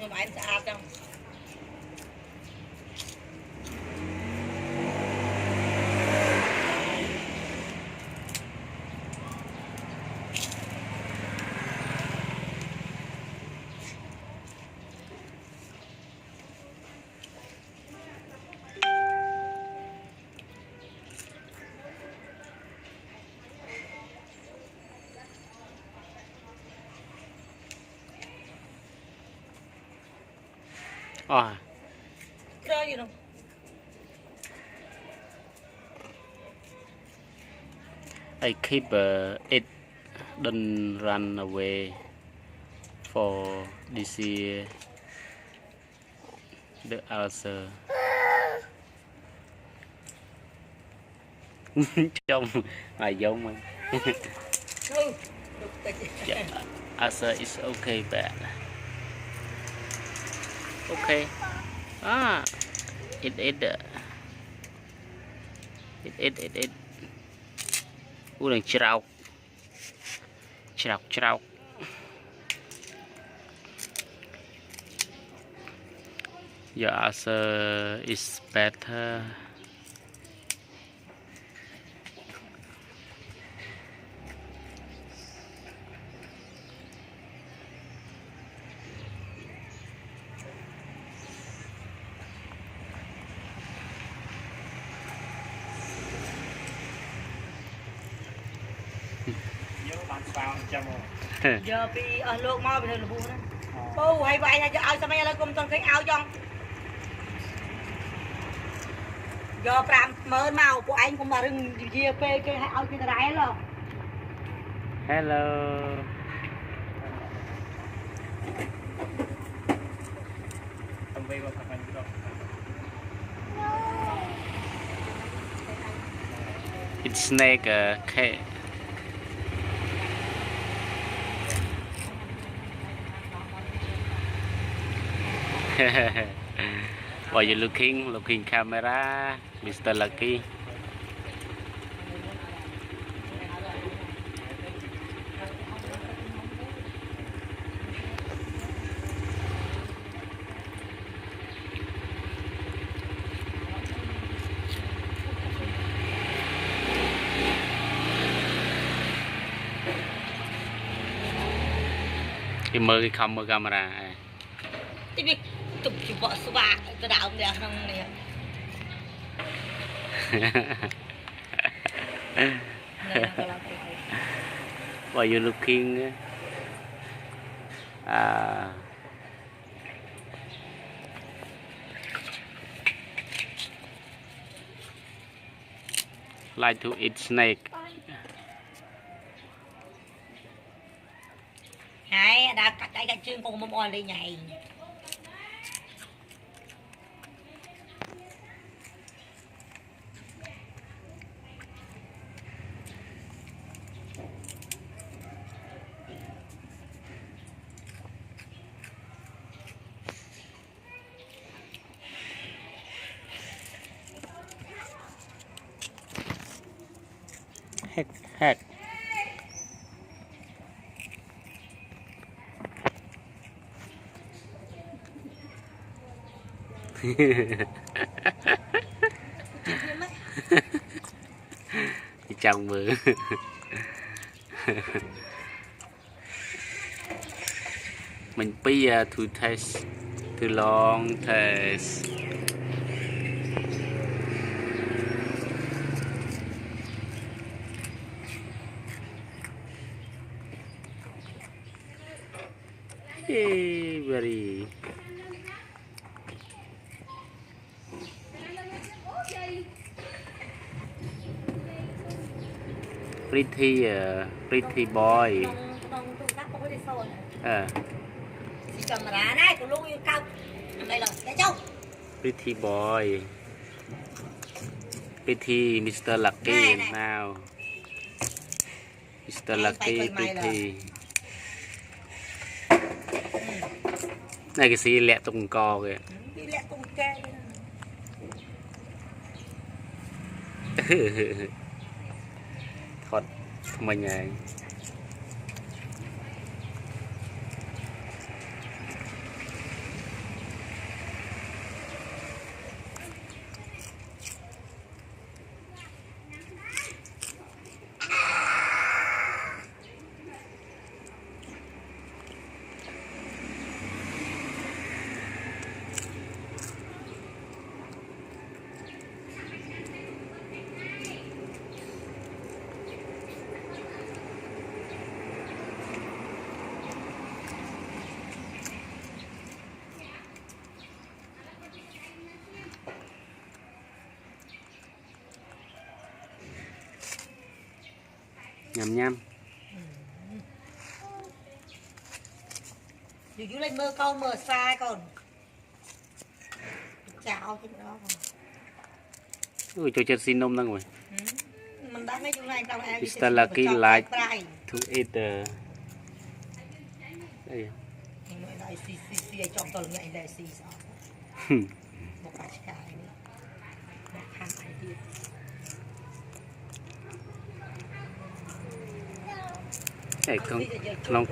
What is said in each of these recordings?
nhưng mà em sẽ ăn trong you know. I keep it don't run away for this year the ulcer. Trong mà giống mình. Ulcer is okay bad. Okay. It. Ui đừng trao. Your ulcer is better. Giờ bị luộc mau bây giờ là buồn đấy. Ô hay vậy nha, ao sao mấy anh cùng toàn thấy ao trong. Giờ làm mơ màu của anh cũng mà rừng chia phê cái ao kia đáy rồi. Hello. It's snake okay. Why you looking camera, Mr.Lucky? Cái mơ cái không mơ camera. Cái việc chụp vợ số 3 tôi đạo đẹp không nè. Why you looking? Like to eat snake. Này, đã cắt cái chân con mồm on đi nhảy. Heck. Chồng mượn. Mình pi to taste, to long taste. Very. Pretty boy. Pretty boy. Pretty Mr.Lucky now. Mr.Lucky pretty. Này cái gì lẹ tung co kìa. Thật mình này. nhầm nhầm dù lên mơ con mơ xa con chào cái đó ui cho chân xin nôm năng rồi mình đã mấy chỗ này tao hay Mr.Lucky like to eat the đây trong tôi ngày đây xì sao một cái cái một hàng cái đi cái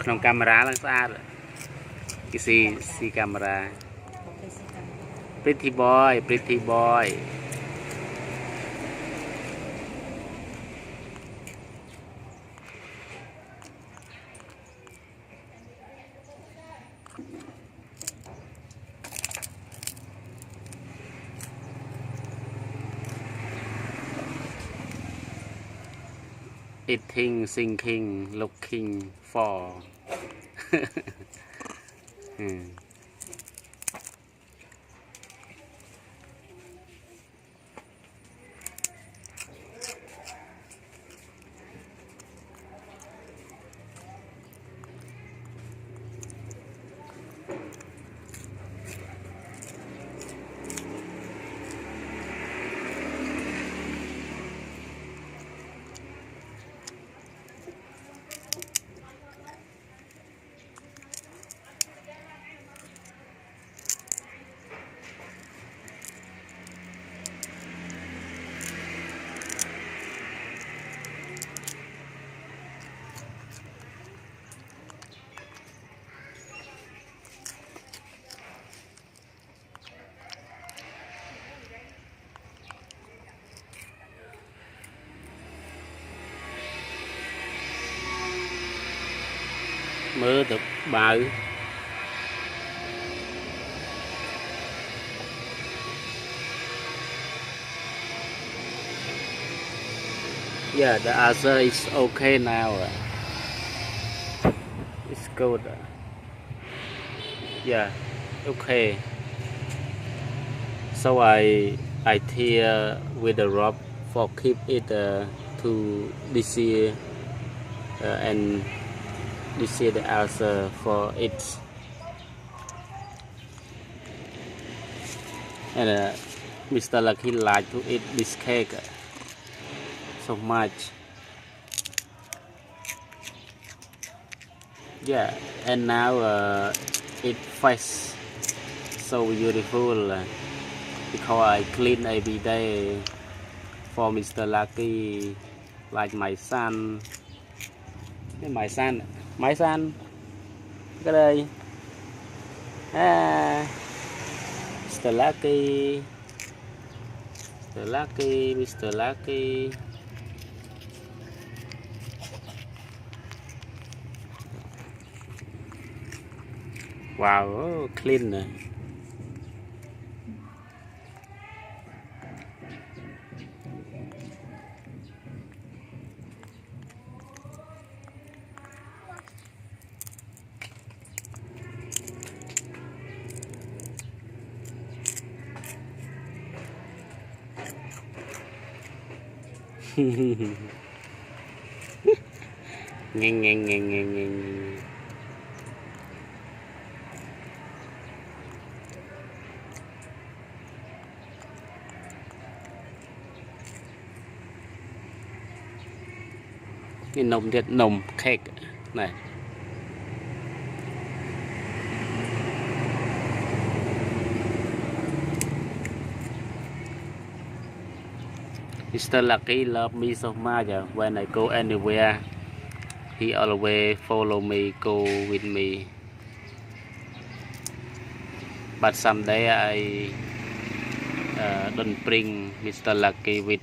không camera lang xa rồi cái si camera pretty boy eating, thinking, looking for. Mưa được bờ. Yeah, the Ulcer is okay now. It's good. Yeah, okay. So I tear with the rope for keep it to this year and this is the ulcer for it. And Mr.Lucky like to eat this cake so much. Yeah, and now it face so beautiful because I clean every day for Mr.Lucky like my son. My son cái đây Mr.Lucky Mr.Lucky wow, clean nè. Nghe. Cái nồng thiệt nồng cake này. Mr.Lucky love me so much. When I go anywhere, he always follow me, go with me. But someday I don't bring Mr.Lucky with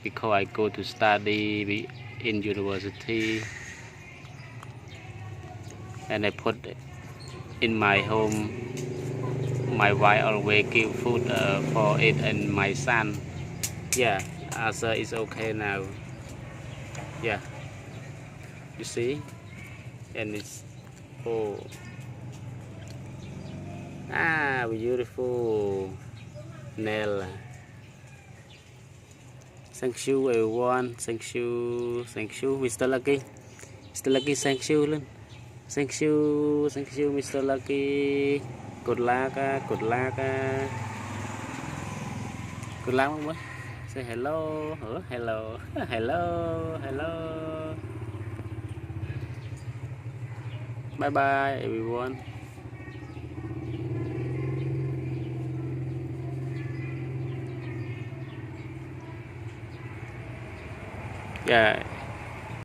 because I go to study in university, and I put in my home. My wife always give food for it and my son. Yeah, Ulcer is okay now. Yeah, you see, and it's beautiful nail. Thank you everyone. Thank you Mr. Lucky. Mr. Lucky, thank you luôn. Thank you Mr. Lucky. Good luck, good luck. Good luck không? Say hello. Hello. Hello. Bye bye everyone. Yeah.